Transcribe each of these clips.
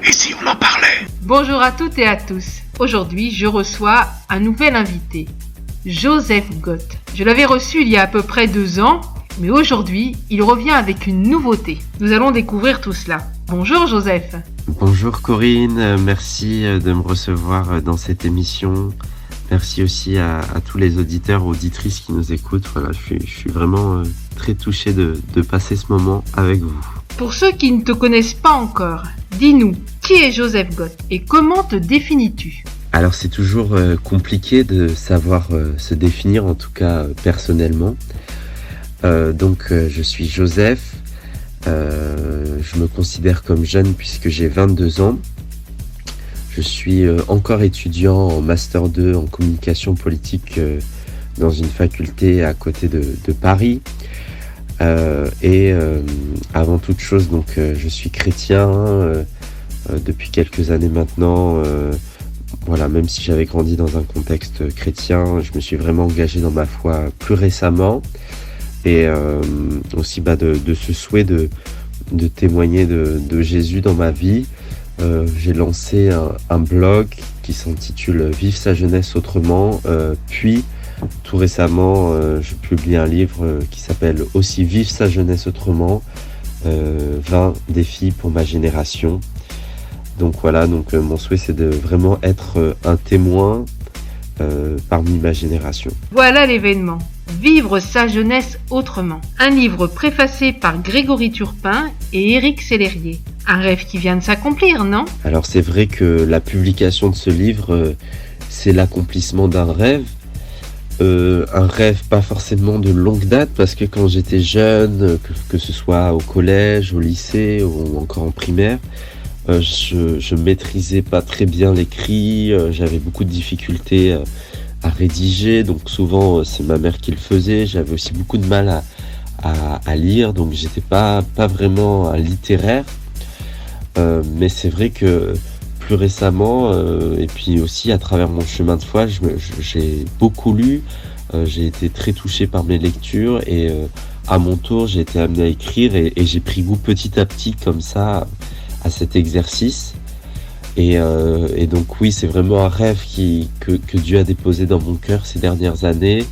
Et si on en parlait? Bonjour à toutes et à tous. Aujourd'hui, je reçois un nouvel invité, Joseph Gott. Je l'avais reçu il y a à peu près 2 ans, mais aujourd'hui, il revient avec une nouveauté. Nous allons découvrir tout cela. Bonjour Joseph. Bonjour Corinne, merci de me recevoir dans cette émission. Merci aussi à tous les auditeurs, auditrices qui nous écoutent. Voilà, je suis vraiment très touché de passer ce moment avec vous. Pour ceux qui ne te connaissent pas encore, dis-nous, qui est Joseph Gott et comment te définis-tu? Alors c'est toujours compliqué de savoir se définir, en tout cas personnellement. Je suis Joseph, je me considère comme jeune puisque j'ai 22 ans. Je suis encore étudiant en Master 2 en communication politique dans une faculté à côté de Paris. Avant toute chose, je suis chrétien depuis quelques années maintenant. Même si j'avais grandi dans un contexte chrétien, je me suis vraiment engagé dans ma foi plus récemment. Et aussi de ce souhait de témoigner de Jésus dans ma vie. J'ai lancé un blog qui s'intitule Vive sa jeunesse autrement, puis tout récemment je publie un livre qui s'appelle aussi Vive sa jeunesse autrement, 20 défis pour ma génération. Mon souhait c'est de vraiment être un témoin parmi ma génération. Voilà l'événement. Vivre sa jeunesse autrement. Un livre préfacé par Grégory Turpin et Éric Sellerier. Un rêve qui vient de s'accomplir, non? Alors c'est vrai que la publication de ce livre, c'est l'accomplissement d'un rêve. Un rêve pas forcément de longue date, parce que quand j'étais jeune, que ce soit au collège, au lycée ou encore en primaire, je maîtrisais pas très bien l'écrit, j'avais beaucoup de difficultés à rédiger, donc souvent c'est ma mère qui le faisait. J'avais aussi beaucoup de mal à lire, donc j'étais pas vraiment un littéraire. Mais c'est vrai que plus récemment, et puis aussi à travers mon chemin de foi, j'ai beaucoup lu, j'ai été très touché par mes lectures et à mon tour j'ai été amené à écrire et j'ai pris goût petit à petit comme ça à cet exercice. Et donc oui, c'est vraiment un rêve que Dieu a déposé dans mon cœur ces dernières années.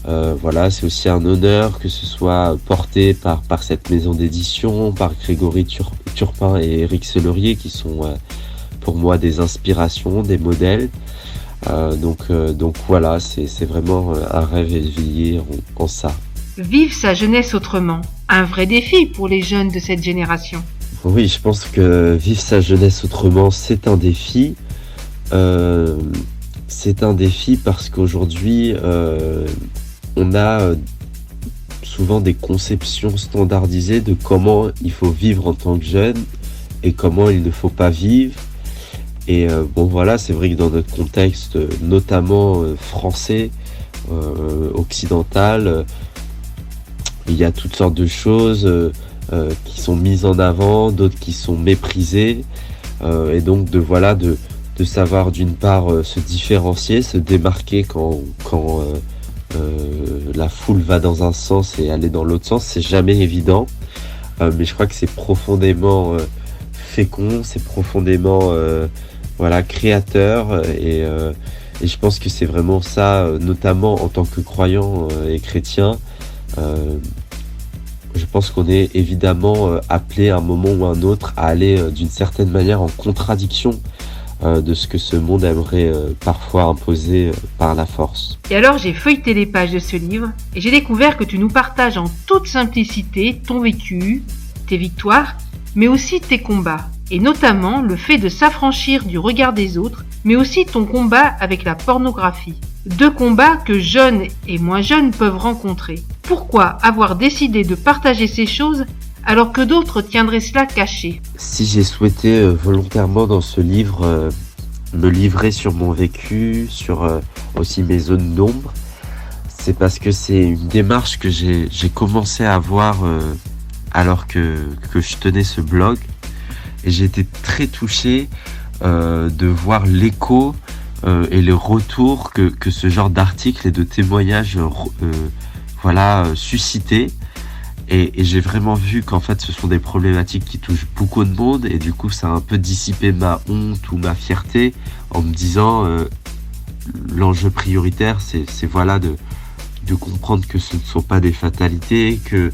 C'est aussi un honneur que ce soit porté par cette maison d'édition, par Grégory Turpin et Éric Sellerier, qui sont pour moi des inspirations, des modèles. C'est vraiment un rêve éveillé en ça. Vivre sa jeunesse autrement. Un vrai défi pour les jeunes de cette génération. Oui, je pense que vivre sa jeunesse autrement, c'est un défi. C'est un défi parce qu'aujourd'hui, on a souvent des conceptions standardisées de comment il faut vivre en tant que jeune et comment il ne faut pas vivre. Et c'est vrai que dans notre contexte, notamment français, occidental, il y a toutes sortes de choses qui sont mises en avant, d'autres qui sont méprisées, et donc de savoir d'une part se différencier, se démarquer quand la foule va dans un sens et aller dans l'autre sens, c'est jamais évident, mais je crois que c'est profondément fécond, c'est profondément créateur, et je pense que c'est vraiment ça, notamment en tant que croyant et chrétien. Je pense qu'on est évidemment appelé à un moment ou à un autre à aller d'une certaine manière en contradiction de ce que ce monde aimerait parfois imposer par la force. Et alors j'ai feuilleté les pages de ce livre et j'ai découvert que tu nous partages en toute simplicité ton vécu, tes victoires, mais aussi tes combats. Et notamment le fait de s'affranchir du regard des autres, mais aussi ton combat avec la pornographie. 2 combats que jeunes et moins jeunes peuvent rencontrer. Pourquoi avoir décidé de partager ces choses alors que d'autres tiendraient cela caché? Si j'ai souhaité volontairement dans ce livre me livrer sur mon vécu, sur aussi mes zones d'ombre, c'est parce que c'est une démarche que j'ai commencé à avoir alors que je tenais ce blog, et j'ai été très touché de voir l'écho et le retour que ce genre d'articles et de témoignages suscitait. Et j'ai vraiment vu qu'en fait ce sont des problématiques qui touchent beaucoup de monde, et du coup ça a un peu dissipé ma honte ou ma fierté en me disant l'enjeu prioritaire c'est voilà de comprendre que ce ne sont pas des fatalités, que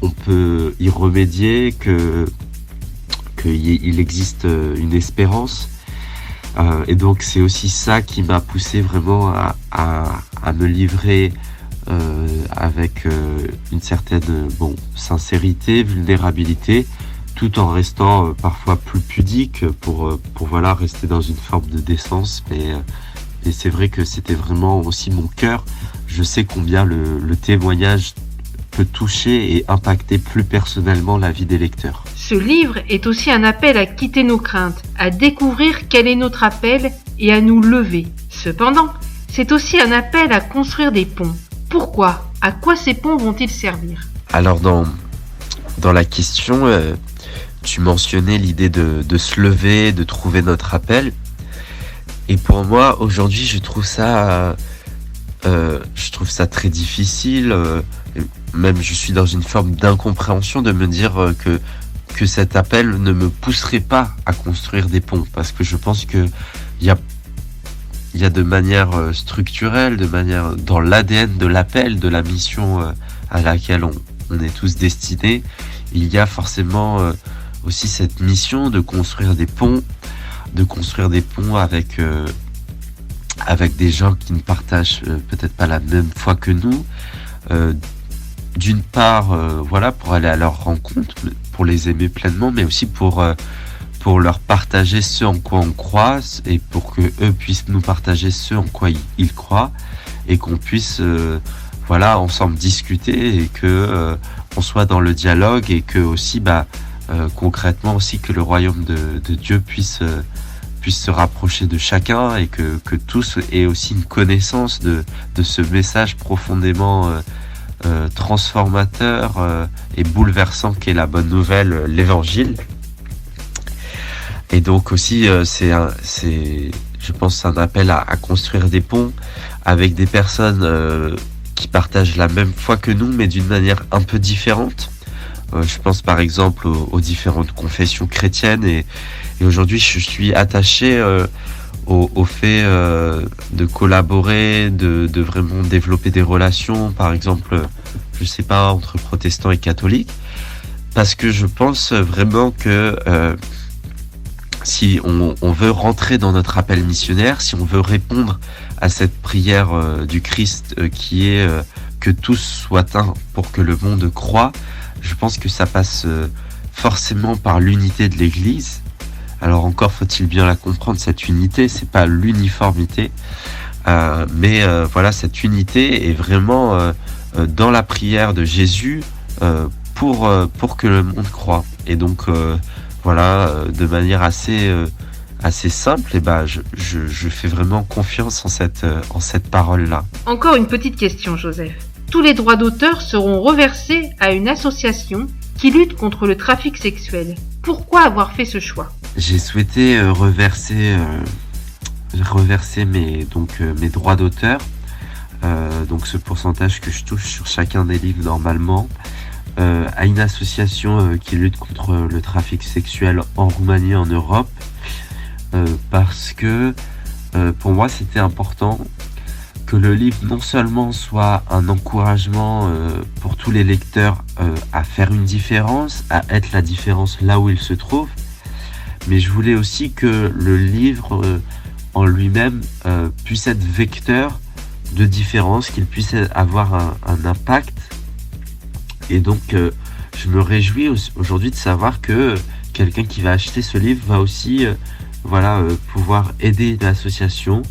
on peut y remédier, qu'il existe une espérance. Et donc c'est aussi ça qui m'a poussé vraiment à me livrer avec une certaine sincérité, vulnérabilité, tout en restant parfois plus pudique pour voilà rester dans une forme de décence. Mais c'est vrai que c'était vraiment aussi mon cœur. Je sais combien le témoignage peut toucher et impacter plus personnellement la vie des lecteurs. Ce livre est aussi un appel à quitter nos craintes, à découvrir quel est notre appel et à nous lever. Cependant, c'est aussi un appel à construire des ponts. Pourquoi ? À quoi ces ponts vont-ils servir ? Alors dans la question, tu mentionnais l'idée de se lever, de trouver notre appel. Et pour moi, aujourd'hui, je trouve ça très difficile. Même je suis dans une forme d'incompréhension de me dire que cet appel ne me pousserait pas à construire des ponts, parce que je pense que il y a de manière structurelle, de manière dans l'ADN de l'appel, de la mission à laquelle on est tous destinés, il y a forcément aussi cette mission de construire des ponts avec des gens qui ne partagent peut-être pas la même foi que nous. D'une part, voilà, pour aller à leur rencontre, pour les aimer pleinement, mais aussi pour leur partager ce en quoi on croit, et pour que eux puissent nous partager ce en quoi ils croient, et qu'on puisse voilà, ensemble discuter, et que on soit dans le dialogue, et que aussi concrètement aussi que le royaume de Dieu puisse se rapprocher de chacun, et que tous aient aussi une connaissance de ce message profondément transformateur et bouleversant qu'est la bonne nouvelle, l'évangile. Et donc aussi je pense un appel à construire des ponts avec des personnes qui partagent la même foi que nous, mais d'une manière un peu différente. Je pense par exemple aux différentes confessions chrétiennes, et aujourd'hui je suis attaché au fait de collaborer, de vraiment développer des relations, par exemple, je sais pas, entre protestants et catholiques, parce que je pense vraiment que si on veut rentrer dans notre appel missionnaire, si on veut répondre à cette prière du Christ qui est que tous soient un pour que le monde croie, je pense que ça passe forcément par l'unité de l'Église. Alors encore faut-il bien la comprendre, cette unité, c'est pas l'uniformité, mais voilà, cette unité est vraiment dans la prière de Jésus pour que le monde croie. Et donc voilà, de manière assez simple, je fais vraiment confiance en cette parole-là. Encore une petite question, Joseph. Tous les droits d'auteur seront reversés à une association qui lutte contre le trafic sexuel. Pourquoi avoir fait ce choix ? J'ai souhaité reverser mes droits d'auteur, donc ce pourcentage que je touche sur chacun des livres normalement, à une association qui lutte contre le trafic sexuel en Roumanie, en Europe, parce que pour moi c'était important que le livre non seulement soit un encouragement pour tous les lecteurs à faire une différence, à être la différence là où ils se trouvent, mais je voulais aussi que le livre en lui-même puisse être vecteur de différence, qu'il puisse avoir un impact. Et donc je me réjouis aujourd'hui de savoir que quelqu'un qui va acheter ce livre va aussi pouvoir aider l'association.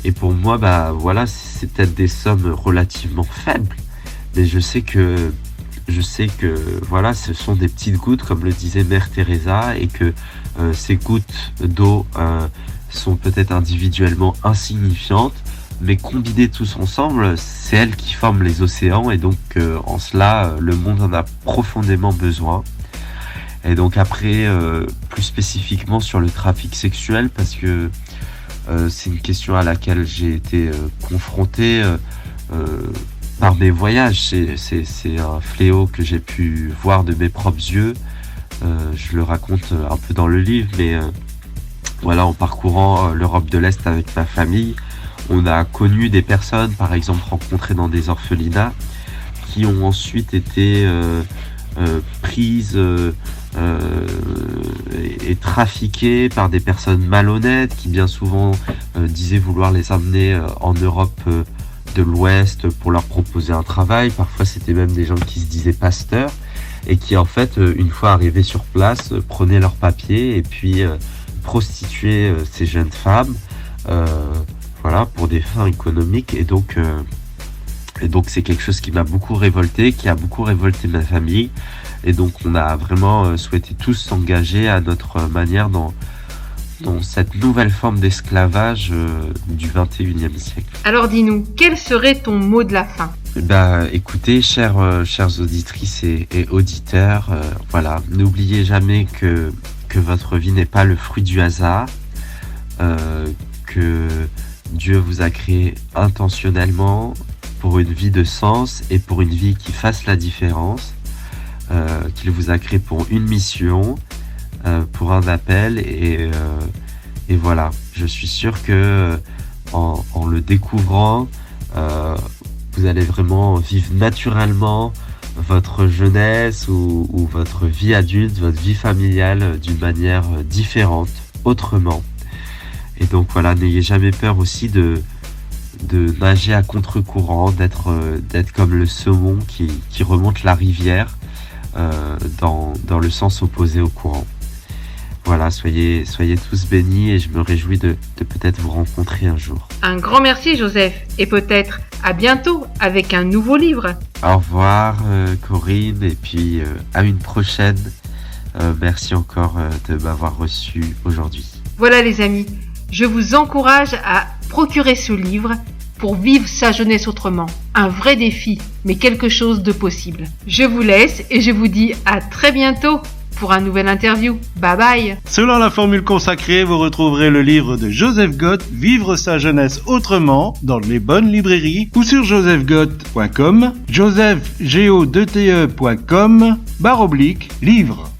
Et pour moi, voilà, c'est peut-être des sommes relativement faibles, mais je sais que voilà, ce sont des petites gouttes, comme le disait Mère Teresa, et que ces gouttes d'eau sont peut-être individuellement insignifiantes, mais combinées tous ensemble, c'est elles qui forment les océans, et donc en cela, le monde en a profondément besoin. Et donc après, plus spécifiquement sur le trafic sexuel, parce que c'est une question à laquelle j'ai été confronté par mes voyages. C'est un fléau que j'ai pu voir de mes propres yeux. Je le raconte un peu dans le livre, mais voilà, en parcourant l'Europe de l'Est avec ma famille, on a connu des personnes, par exemple rencontrées dans des orphelinats, qui ont ensuite été prises et trafiquées par des personnes malhonnêtes qui bien souvent disaient vouloir les amener en Europe de l'Ouest pour leur proposer un travail. Parfois c'était même des gens qui se disaient pasteurs et qui en fait, une fois arrivés sur place, prenaient leurs papiers et puis prostituaient ces jeunes femmes voilà, pour des fins économiques. Et donc c'est quelque chose qui m'a beaucoup révolté, qui a beaucoup révolté ma famille. Et donc on a vraiment souhaité tous s'engager à notre manière dans cette nouvelle forme d'esclavage du 21e siècle. Alors dis-nous, quel serait ton mot de la fin ? Écoutez, chères auditrices et auditeurs, voilà, n'oubliez jamais que votre vie n'est pas le fruit du hasard, que Dieu vous a créé intentionnellement pour une vie de sens et pour une vie qui fasse la différence, qu'il vous a créé pour une mission, pour un appel, et voilà, je suis sûr que en le découvrant, vous allez vraiment vivre naturellement votre jeunesse ou votre vie adulte, votre vie familiale d'une manière différente, autrement. Et donc voilà, n'ayez jamais peur aussi de nager à contre-courant, d'être comme le saumon qui remonte la rivière dans le sens opposé au courant. Voilà, soyez tous bénis et je me réjouis de peut-être vous rencontrer un jour. Un grand merci Joseph et peut-être à bientôt avec un nouveau livre. Au revoir Corinne et puis à une prochaine. Merci encore de m'avoir reçu aujourd'hui. Voilà les amis, je vous encourage à procurer ce livre pour vivre sa jeunesse autrement. Un vrai défi, mais quelque chose de possible. Je vous laisse et je vous dis à très bientôt pour un nouvel interview. Bye bye. Selon la formule consacrée, vous retrouverez le livre de Joseph Gott, Vivre sa jeunesse autrement, dans les bonnes librairies ou sur josephgott.com, josephgott.com/livre.